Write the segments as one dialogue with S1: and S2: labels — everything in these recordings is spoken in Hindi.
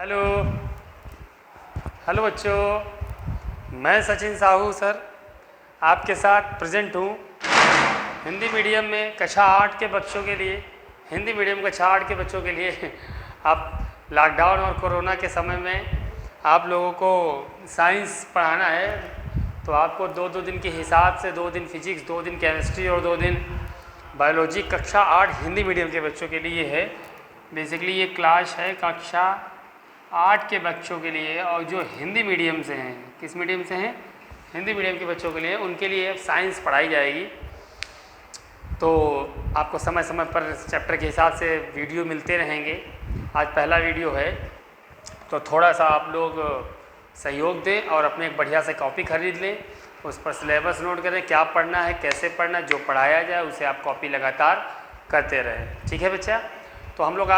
S1: हेलो हेलो बच्चों, मैं सचिन साहू सर आपके साथ प्रेजेंट हूँ हिंदी मीडियम में कक्षा 8 के बच्चों के लिए। हिंदी मीडियम कक्षा 8 के बच्चों के लिए आप लॉकडाउन और कोरोना के समय में आप लोगों को साइंस पढ़ाना है, तो आपको दो दिन के हिसाब से 2 दिन फिजिक्स, 2 दिन केमिस्ट्री और 2 दिन बायोलॉजी कक्षा 8 हिंदी मीडियम के बच्चों के लिए है। बेसिकली ये क्लास है कक्षा 8 के बच्चों के लिए, और जो हिंदी मीडियम से हैं, किस मीडियम से हैं, हिंदी मीडियम के बच्चों के लिए, उनके लिए साइंस पढ़ाई जाएगी। तो आपको समय समय पर चैप्टर के हिसाब से वीडियो मिलते रहेंगे। आज पहला वीडियो है, तो थोड़ा सा आप लोग सहयोग दें और अपने एक बढ़िया से कॉपी खरीद लें, उस पर सिलेबस नोट करें, क्या पढ़ना है, कैसे पढ़ना है, जो पढ़ाया जाए उसे आप कॉपी लगातार करते रहें। ठीक है बच्चा? तो हम लोग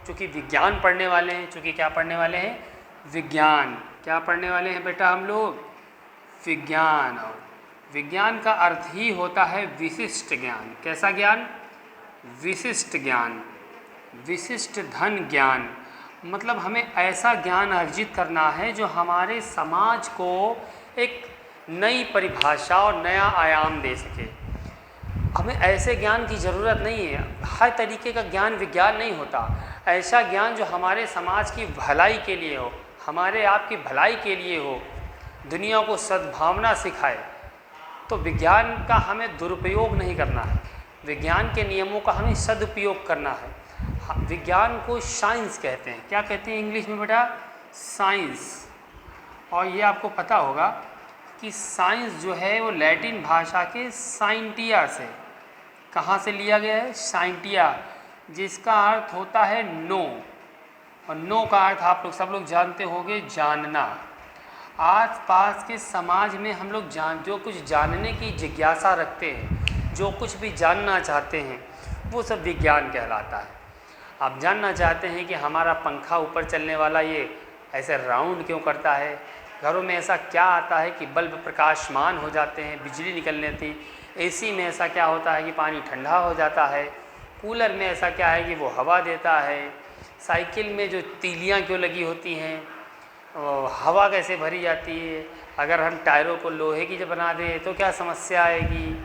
S1: चूँकि विज्ञान पढ़ने वाले हैं, चूँकि क्या पढ़ने वाले हैं, विज्ञान। क्या पढ़ने वाले हैं बेटा हम लोग? विज्ञान। और विज्ञान का अर्थ ही होता है विशिष्ट ज्ञान। कैसा ज्ञान? विशिष्ट ज्ञान, विशिष्ट धन ज्ञान। मतलब हमें ऐसा ज्ञान अर्जित करना है जो हमारे समाज को एक नई परिभाषा और नया आयाम दे सके। हमें ऐसे ज्ञान की ज़रूरत नहीं है, हर तरीके का ज्ञान विज्ञान नहीं होता। ऐसा ज्ञान जो हमारे समाज की भलाई के लिए हो, हमारे आपकी भलाई के लिए हो, दुनिया को सद्भावना सिखाए। तो विज्ञान का हमें दुरुपयोग नहीं करना है, विज्ञान के नियमों का हमें सदुपयोग करना है। विज्ञान को साइंस कहते हैं। क्या कहते हैं इंग्लिश में बेटा? साइंस। और ये आपको पता होगा कि साइंस जो है वो लैटिन भाषा के साइंटिया से, कहाँ से लिया गया है? साइंटिया, जिसका अर्थ होता है नो, और नो का अर्थ आप लोग सब लोग जानते होंगे, जानना। आस पास के समाज में हम लोग जो कुछ जानने की जिज्ञासा रखते हैं, जो कुछ भी जानना चाहते हैं, वो सब विज्ञान कहलाता है। आप जानना चाहते हैं कि हमारा पंखा ऊपर चलने वाला ये ऐसे राउंड क्यों करता है, घरों में ऐसा क्या आता है कि बल्ब प्रकाशमान हो जाते हैं, बिजली निकलने थी, एसी में ऐसा क्या होता है कि पानी ठंडा हो जाता है, कूलर में ऐसा क्या है कि वो हवा देता है, साइकिल में जो तीलियां क्यों लगी होती हैं, हवा कैसे भरी जाती है, अगर हम टायरों को लोहे की जब बना दें तो क्या समस्या आएगी,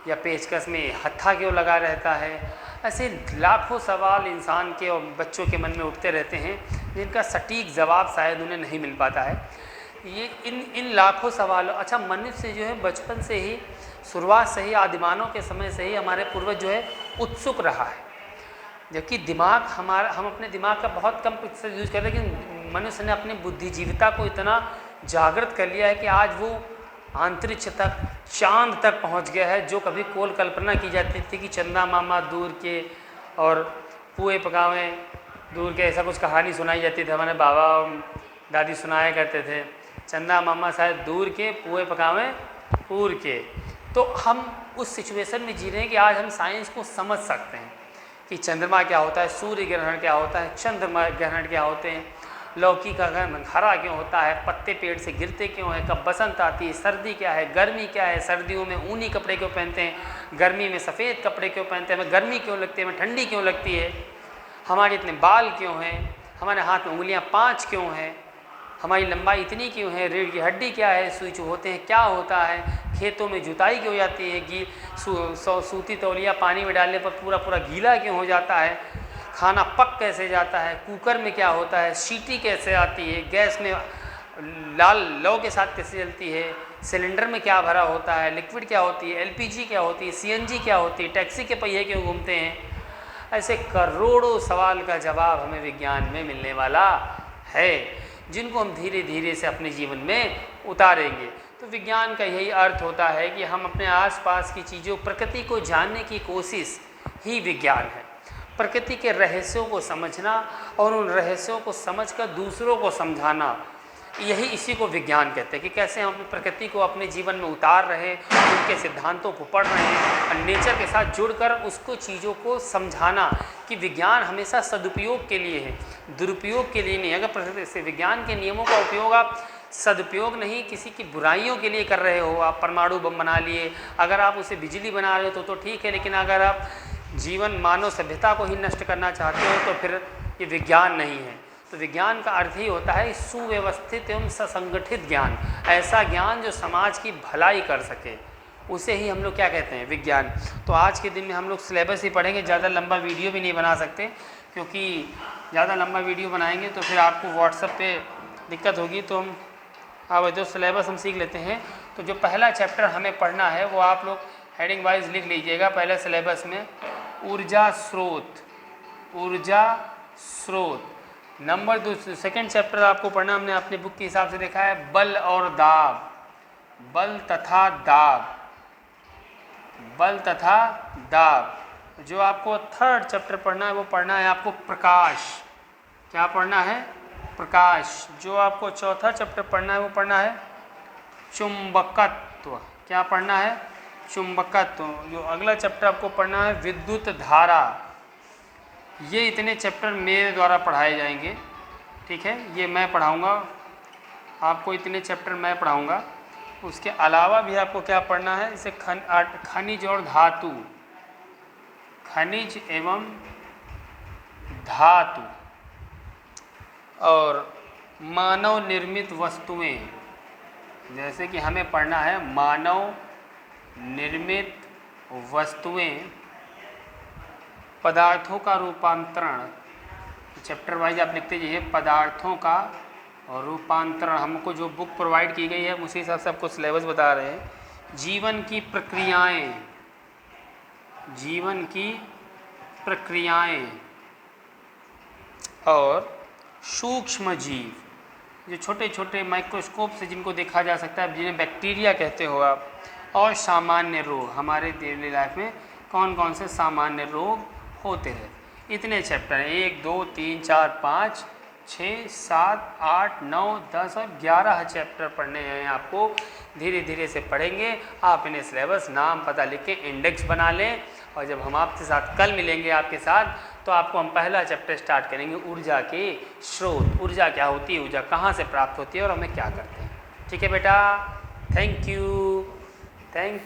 S1: या पेचकस में हत्था क्यों लगा रहता है। ऐसे लाखों सवाल इंसान के और बच्चों के मन में उठते रहते हैं, जिनका सटीक जवाब शायद उन्हें नहीं मिल पाता है। ये इन लाखों सवालों, अच्छा, मनुष्य जो है बचपन से ही, शुरुआत से ही, आदिमानव के समय से ही हमारे पूर्वज जो है उत्सुक रहा है। जबकि दिमाग हम अपने दिमाग का बहुत कम प्रतिशत यूज करते हैं, लेकिन मनुष्य ने अपनी बुद्धिजीविता को इतना जागृत कर लिया है कि आज वो अंतरिक्ष तक, चांद तक पहुंच गया है, जो कभी कोल कल्पना की जाती थी कि चंदा मामा दूर के और पुए पकावें दूर के, ऐसा कुछ कहानी सुनाई जाती थी, हमारे बाबा दादी सुनाया करते थे, चंदा मामा शायद दूर के, पुए पकावें पूर के। तो हम उस सिचुएशन में जी रहे हैं कि आज हम साइंस को समझ सकते हैं कि चंद्रमा क्या होता है, सूर्य ग्रहण क्या होता है, चंद्र ग्रहण क्या होते हैं, लौकी का रंग हरा क्यों होता है, पत्ते पेड़ से गिरते क्यों हैं, कब बसंत आती है, सर्दी क्या है, गर्मी क्या है, सर्दियों में ऊनी कपड़े क्यों पहनते हैं, गर्मी में सफ़ेद कपड़े क्यों पहनते हैं, हमें गर्मी क्यों लगती है, हमें ठंडी क्यों लगती है, हमारे इतने बाल क्यों हैं, हमारे हाथ में उंगलियां 5 क्यों हैं, हमारी लंबाई इतनी क्यों है, रीढ़ की हड्डी क्या है, सुई चू होते हैं क्या होता है, खेतों में जुताई क्यों हो जाती है, सूती तौलिया पानी में डालने पर पूरा पूरा गीला क्यों हो जाता है, खाना पक कैसे जाता है, कुकर में क्या होता है, सीटी कैसे आती है, गैस में लाल लौ के साथ कैसे जलती है, सिलेंडर में क्या भरा होता है, लिक्विड क्या होती है, एलपीजी क्या होती है, सीएनजी क्या होती है, टैक्सी के पहिए क्यों घूमते हैं। ऐसे करोड़ों सवाल का जवाब हमें विज्ञान में मिलने वाला है, जिनको हम धीरे धीरे से अपने जीवन में उतारेंगे। तो विज्ञान का यही अर्थ होता है कि हम अपने आसपास की चीज़ों, प्रकृति को जानने की कोशिश ही विज्ञान है। प्रकृति के रहस्यों को समझना और उन रहस्यों को समझकर दूसरों को समझाना, यही इसी को विज्ञान कहते हैं कि कैसे हम अपनी प्रकृति को अपने जीवन में उतार रहे हैं, उनके सिद्धांतों को पढ़ रहे हैं और नेचर के साथ जुड़कर उसको चीज़ों को समझाना कि विज्ञान हमेशा सदुपयोग के लिए है, दुरुपयोग के लिए नहीं। अगर प्रकृति से विज्ञान के नियमों का उपयोग आप सदुपयोग नहीं, किसी की बुराइयों के लिए कर रहे हो, आप परमाणु बम बना लिए, अगर आप उसे बिजली बना रहे हो तो ठीक है, लेकिन अगर आप जीवन मानव सभ्यता को ही नष्ट करना चाहते हो तो फिर ये विज्ञान नहीं है। तो विज्ञान का अर्थ ही होता है सुव्यवस्थित एवं ससंगठित ज्ञान, ऐसा ज्ञान जो समाज की भलाई कर सके, उसे ही हम लोग क्या कहते हैं, विज्ञान। तो आज के दिन में हम लोग सिलेबस ही पढ़ेंगे, ज़्यादा लंबा वीडियो भी नहीं बना सकते, क्योंकि ज़्यादा लंबा वीडियो बनाएंगे तो फिर आपको व्हाट्सएप पे दिक्कत होगी। तो हम अब जो सिलेबस हम सीख लेते हैं। तो जो पहला चैप्टर हमें पढ़ना है वो आप लोग हेडिंग वाइज लिख लीजिएगा पहले सिलेबस में, ऊर्जा स्रोत, ऊर्जा स्रोत। नंबर 2 सेकेंड चैप्टर आपको पढ़ना, हमने अपने बुक के हिसाब से देखा है, बल और दाब, बल तथा दाब, बल तथा दाब। जो आपको थर्ड चैप्टर पढ़ना है वो पढ़ना है आपको प्रकाश, क्या पढ़ना है, प्रकाश। जो आपको चौथा चैप्टर पढ़ना है वो पढ़ना है चुंबकत्व, क्या पढ़ना है, चुंबकत्व। जो अगला चैप्टर आपको पढ़ना है विद्युत धारा। ये इतने चैप्टर मेरे द्वारा पढ़ाए जाएंगे, ठीक है, ये मैं पढ़ाऊँगा आपको, इतने चैप्टर मैं पढ़ाऊँगा। उसके अलावा भी आपको क्या पढ़ना है, इसे खनिज और धातु, खनिज एवं धातु, और मानव निर्मित वस्तुएं। जैसे कि हमें पढ़ना है मानव निर्मित वस्तुएं, पदार्थों का रूपांतरण। चैप्टर वाइज आप लिखते जाइए, पदार्थों का रूपांतरण। हमको जो बुक प्रोवाइड की गई है उसी हिसाब से आपको सिलेबस बता रहे हैं। जीवन की प्रक्रियाएं, जीवन की प्रक्रियाएं, और सूक्ष्म जीव, जो छोटे छोटे माइक्रोस्कोप से जिनको देखा जा सकता है, जिन्हें बैक्टीरिया कहते हो आप, और सामान्य रोग। हमारे डेली लाइफ में कौन कौन से सामान्य रोग होते हैं। इतने चैप्टर हैं, 1 2 3 4 5 6 7 8 9 10 और 11 चैप्टर पढ़ने हैं आपको। धीरे धीरे से पढ़ेंगे आप, इन्हें सिलेबस नाम पता लिख के इंडेक्स बना लें, और जब हम आपके साथ कल मिलेंगे आपके साथ, तो आपको हम पहला चैप्टर स्टार्ट करेंगे, ऊर्जा के स्रोत। ऊर्जा क्या होती है, ऊर्जा कहाँ से प्राप्त होती है और हमें क्या करते हैं। ठीक है बेटा, थैंक यू, थैंक